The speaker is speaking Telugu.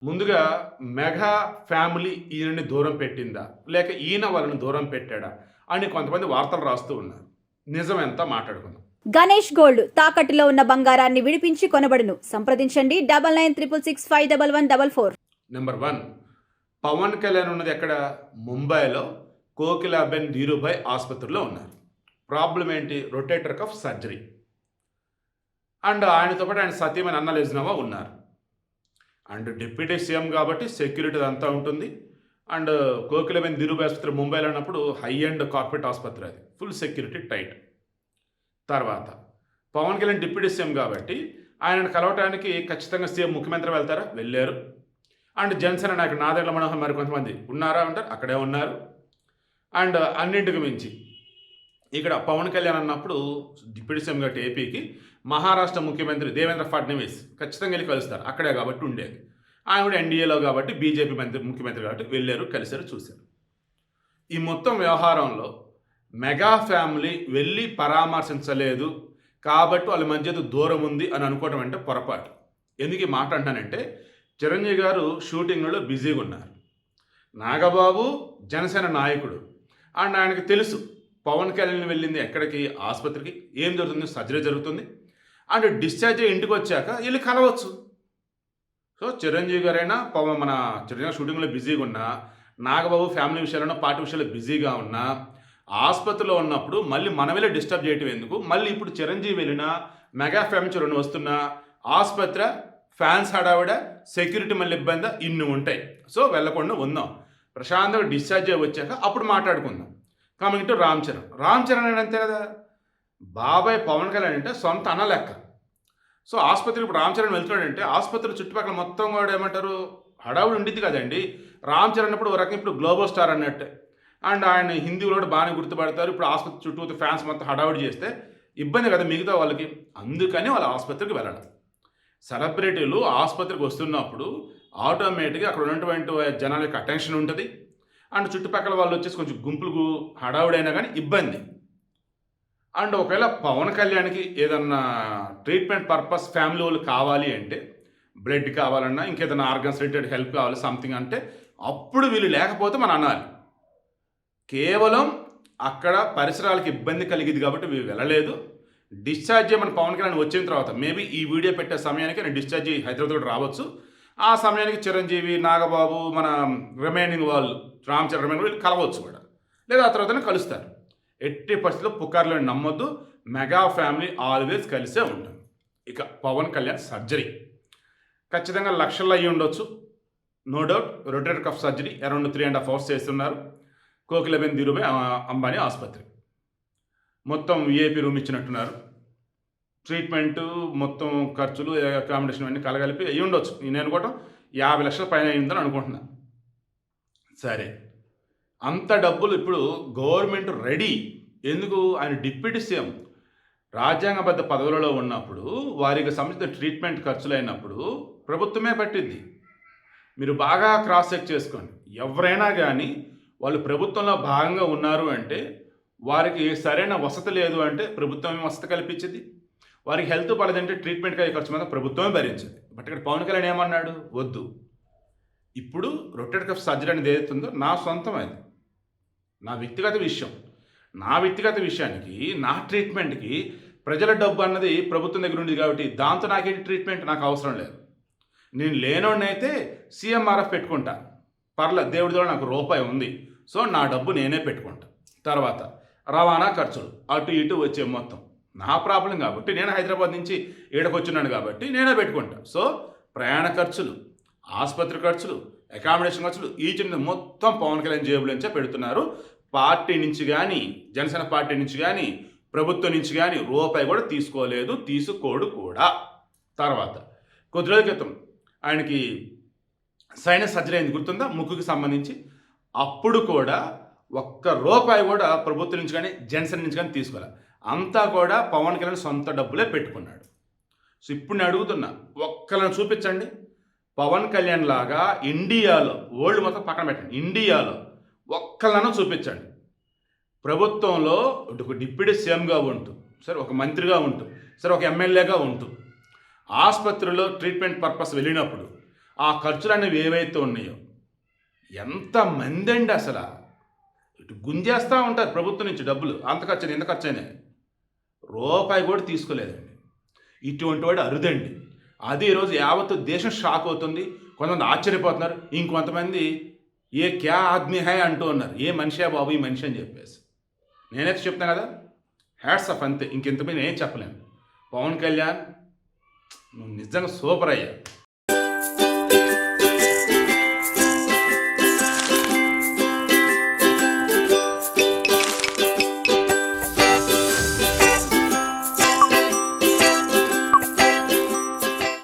ముందుగా మెగా ఫ్యామిలీ ఈయనని దూరం పెట్టిందా? లేక ఈయన వాళ్ళని దూరం పెట్టాడా? అని కొంతమంది వార్తలు రాస్తూ ఉన్నారు. నిజమెంత మాట్లాడుకుందాం. గణేష్ గోల్డ్ తాకట్టులో ఉన్న బంగారాన్ని విడిపించి కొనబడును. సంప్రదించండి 9966611144. నెంబర్ 1, పవన్ కళ్యాణ్ ఉన్నది ఎక్కడ? ముంబైలో కోకిలాబెన్ ధీరుభాయ్ ఆసుపత్రిలో ఉన్నారు. ప్రాబ్లం ఏంటి? Rotator cuff surgery. అండ్ ఆయనతో పాటు ఆయన సతీమణి అన్న లెజ్నవా ఉన్నారు. అండ్ డిప్యూటీ సీఎం కాబట్టి సెక్యూరిటీ అంతా ఉంటుంది. అండ్ కోకిలబెన్ ధీరుభాయ్ ఆసుపత్రి ముంబైలో ఉన్నప్పుడు హై అండ్ కార్పొరేట్ ఆసుపత్రి, అది ఫుల్ సెక్యూరిటీ టైట్. తర్వాత పవన్ కళ్యాణ్ డిప్యూటీ సీఎం కాబట్టి ఆయనను కలవటానికి ఖచ్చితంగా సీఎం ముఖ్యమంత్రి వెళ్తారా? వెళ్ళారు. అండ్ జనసేన నాయకుడు నాదెండ్ల మనోహర్ మరి కొంతమంది ఉన్నారా అంటారు, అక్కడే ఉన్నారు. అండ్ అన్నింటికి మించి ఇక్కడ పవన్ కళ్యాణ్ అన్నప్పుడు డిప్యూటీ సీఎం కాబట్టి ఏపీకి మహారాష్ట్ర ముఖ్యమంత్రి దేవేంద్ర ఫడ్నవీస్ ఖచ్చితంగా వెళ్ళి కలుస్తారు, అక్కడే కాబట్టి ఉండేది. ఆయన కూడా ఎన్డీఏలో కాబట్టి బీజేపీ ముఖ్యమంత్రి కాబట్టి వెళ్ళారు, కలిశారు, చూశారు. ఈ మొత్తం వ్యవహారంలో మెగా ఫ్యామిలీ వెళ్ళి పరామర్శించలేదు కాబట్టి వాళ్ళ మధ్య దూరం ఉంది అని అనుకోవడం అంటే పొరపాటు. ఎందుకు ఈ మాట అంటానంటే, చిరంజీవి గారు షూటింగ్లో బిజీగా ఉన్నారు. నాగబాబు జనసేన నాయకుడు, అండ్ ఆయనకు తెలుసు పవన్ కళ్యాణ్ వెళ్ళింది ఎక్కడికి? ఆసుపత్రికి. ఏం జరుగుతుంది? సర్జరీ జరుగుతుంది. అండ్ డిశ్చార్జ్ అయ్యి ఇంటికి వచ్చాక వెళ్ళి కలవచ్చు. సో చిరంజీవి గారైనా మన చిరంజీవి షూటింగ్లో బిజీగా ఉన్నా, నాగబాబు ఫ్యామిలీ విషయాల్లో పార్టీ విషయాల్లో బిజీగా ఉన్నా, ఆసుపత్రిలో ఉన్నప్పుడు మళ్ళీ మనం వెళ్ళి డిస్టర్బ్ చేయటం ఎందుకు? మళ్ళీ ఇప్పుడు చిరంజీవి వెళ్ళినా, మెగా ఫ్యామిలీ రెండు వస్తున్నా, ఆసుపత్రి, ఫ్యాన్స్ హడావిడ, సెక్యూరిటీ మళ్ళీ ఇబ్బంది, ఇన్ని ఉంటాయి. సో వెళ్ళకుండా ఉందాం, ప్రశాంతంగా డిశ్చార్జ్ అయ్యి వచ్చాక అప్పుడు మాట్లాడుకుందాం. కమింగ్ టు రామ్ చరణ్ అని అంతే కదా, బాబాయ్ పవన్ కళ్యాణ్ అంటే సొంత అన్న లెక్క. సో ఆసుపత్రికి ఇప్పుడు రామ్ చరణ్ వెళ్తున్నాడంటే ఆసుపత్రి చుట్టుపక్కల మొత్తం కూడా ఏమంటారు, హడావుడి ఉండిద్ది కదండి. రామ్ చరణ్ అప్పుడు ఒక రకం ఇప్పుడు గ్లోబల్ స్టార్ అన్నట్టే. అండ్ ఆయన హిందీలో కూడా బాగానే గుర్తుపడతారు. ఇప్పుడు ఆసుపత్రి చుట్టూ ఫ్యాన్స్ మొత్తం హడావుడి చేస్తే ఇబ్బంది కదా మిగతా వాళ్ళకి. అందుకని వాళ్ళ ఆసుపత్రికి వెళ్ళడం. సెలబ్రిటీలు ఆసుపత్రికి వస్తున్నప్పుడు ఆటోమేటిక్గా అక్కడ ఉన్నటువంటి జనాల యొక్క అటెన్షన్ ఉంటుంది. అండ్ చుట్టుపక్కల వాళ్ళు వచ్చేసి కొంచెం గుంపులు హడావుడైనా కానీ ఇబ్బంది. అండ్ ఒకవేళ పవన్ కళ్యాణ్కి ఏదన్నా ట్రీట్మెంట్ పర్పస్ ఫ్యామిలీ వాళ్ళు కావాలి అంటే, బ్లడ్ కావాలన్నా ఇంకేదైనా ఆర్గన్స్ రిలేటెడ్ హెల్ప్ కావాలి సంథింగ్ అంటే, అప్పుడు వీళ్ళు లేకపోతే మనం అనాలి. కేవలం అక్కడ పరిసరాలకు ఇబ్బంది కలిగింది కాబట్టి వీళ్ళు వెళ్ళలేదు. డిశ్చార్జ్ మన పవన్ కళ్యాణ్ వచ్చిన తర్వాత మేబీ ఈ వీడియో పెట్టే సమయానికి నేను డిశ్చార్జ్ హైదరాబాద్ కూడా రావచ్చు. ఆ సమయానికి చిరంజీవి, నాగబాబు, మన రిమైనింగ్ వాళ్ళు రామ్ చరణ్ రిమైనింగ్ వీళ్ళు కలవచ్చు కూడా, లేదా ఆ తర్వాతనే కలుస్తారు. ఎట్టి పరిస్థితుల్లో పుకార్లో నమ్మొద్దు. మెగా ఫ్యామిలీ ఆల్వేస్ కలిసే ఉంటుంది. ఇక పవన్ కళ్యాణ్ సర్జరీ ఖచ్చితంగా లక్షల్లో అయ్యి ఉండొచ్చు, no doubt. Rotator cuff surgery around 3.5 hours చేస్తున్నారు. కోకిలబెన్ ధీరుభాయ్ అంబానీ ఆసుపత్రి మొత్తం విఐపి రూమ్ ఇచ్చినట్టున్నారు. ట్రీట్మెంటు మొత్తం ఖర్చులు అకామిడేషన్ అన్నీ కలగలిపి అయ్యి ఉండొచ్చు. నేను అనుకోవటం 50 లక్షల పైన అయిందని అనుకుంటున్నా. సరే, అంత డబ్బులు ఇప్పుడు గవర్నమెంట్ రెడీ. ఎందుకు? ఆయన డిప్యూటీ సీఎం రాజ్యాంగబద్ధ పదవులలో ఉన్నప్పుడు వారికి సంబంధించిన ట్రీట్మెంట్ ఖర్చులు అయినప్పుడు ప్రభుత్వమే పట్టింది. మీరు బాగా క్రాస్ చెక్ చేసుకోండి. ఎవరైనా కానీ వాళ్ళు ప్రభుత్వంలో భాగంగా ఉన్నారు అంటే వారికి సరైన వసతి లేదు అంటే ప్రభుత్వమే వసతి కల్పించింది. వారికి హెల్త్ పడదంటే ట్రీట్మెంట్కి అయ్యే ఖర్చు మాత్రం ప్రభుత్వమే భరించింది. బట్ ఇక్కడ పవన్ కళ్యాణ్ ఏమన్నాడు? వద్దు. ఇప్పుడు రొటేటర్ కఫ్ సర్జరీ అనేది ఏదైతుందో నా సొంతం, అది నా వ్యక్తిగత విషయం. నా వ్యక్తిగత విషయానికి, నా ట్రీట్మెంట్కి ప్రజల డబ్బు అన్నది ప్రభుత్వం దగ్గర ఉంది కాబట్టి దాంతో నాకేంటి ట్రీట్మెంట్ నాకు అవసరం లేదు. నేను లేనోడినైతే సీఎంఆర్ఎఫ్ పెట్టుకుంటా, పర్లేదు, దేవుడితో నాకు రూపాయి ఉంది, సో నా డబ్బు నేనే పెట్టుకుంటా. తర్వాత రవాణా ఖర్చులు అటు ఇటు వచ్చే మొత్తం నా ప్రాబ్లం కాబట్టి నేను హైదరాబాద్ నుంచి ఈడకొచ్చున్నాను కాబట్టి నేనే పెట్టుకుంటా. సో ప్రయాణ ఖర్చులు, ఆసుపత్రి ఖర్చులు, అకామిడేషన్ ఖర్చులు ఈ చిన్న మొత్తం పవన్ కళ్యాణ్ జేబుల నుంచే పెడుతున్నారు. పార్టీ నుంచి కానీ, జనసేన పార్టీ నుంచి కానీ, ప్రభుత్వం నుంచి కానీ రూపాయి కూడా తీసుకోలేదు, తీసుకోడు కూడా. తర్వాత కొద్ది రోజుల క్రితం ఆయనకి సైనస్ సర్జరీ అయింది, గుర్తుందా? ముక్కుకి సంబంధించి. అప్పుడు కూడా ఒక్క రూపాయి కూడా ప్రభుత్వం నుంచి కానీ జనసేన నుంచి కానీ తీసుకోవాలి. అంతా కూడా పవన్ కళ్యాణ్ సొంత డబ్బులే పెట్టుకున్నాడు. సో ఇప్పుడు నేను అడుగుతున్నా, ఒక్కళ్ళని చూపించండి పవన్ కళ్యాణ్ లాగా ఇండియాలో, వరల్డ్ మొత్తం పక్కన పెట్టండి, ఇండియాలో ఒక్కళ్ళనో చూపించండి. ప్రభుత్వంలో ఒక డిప్యూటీ సీఎంగా ఉంటూ, సరే ఒక మంత్రిగా ఉంటూ, సరే ఒక ఎమ్మెల్యేగా ఉంటూ ఆసుపత్రిలో ట్రీట్మెంట్ పర్పస్ వెళ్ళినప్పుడు ఆ ఖర్చులు అనేవి ఏవైతే ఉన్నాయో ఎంతమంది అండి అసలు ఇటు గుంజేస్తూ ఉంటారు ప్రభుత్వం నుంచి డబ్బులు, అంత ఖర్చు ఇంత ఖర్చు అయినాయి, రూపాయి కూడా తీసుకోలేదండి. ఇటువంటి వాడు అరుదండి. అది ఈరోజు యావత్తు దేశం షాక్ అవుతుంది. కొంతమంది ఆశ్చర్యపోతున్నారు, ఇంకొంతమంది ఏ క్యా ఆద్మీ హై అంటూ ఉన్నారు. ఏ మనిషే బాబు ఈ మనిషి అని చెప్పేసి. నేనైతే చెప్తాను కదా, హ్యాట్స్ ఆఫ్ అంతే, ఇంకెంతమంది ఏం చెప్పలేను. పవన్ కళ్యాణ్ నువ్వు నిజంగా సూపర్ అయ్యా.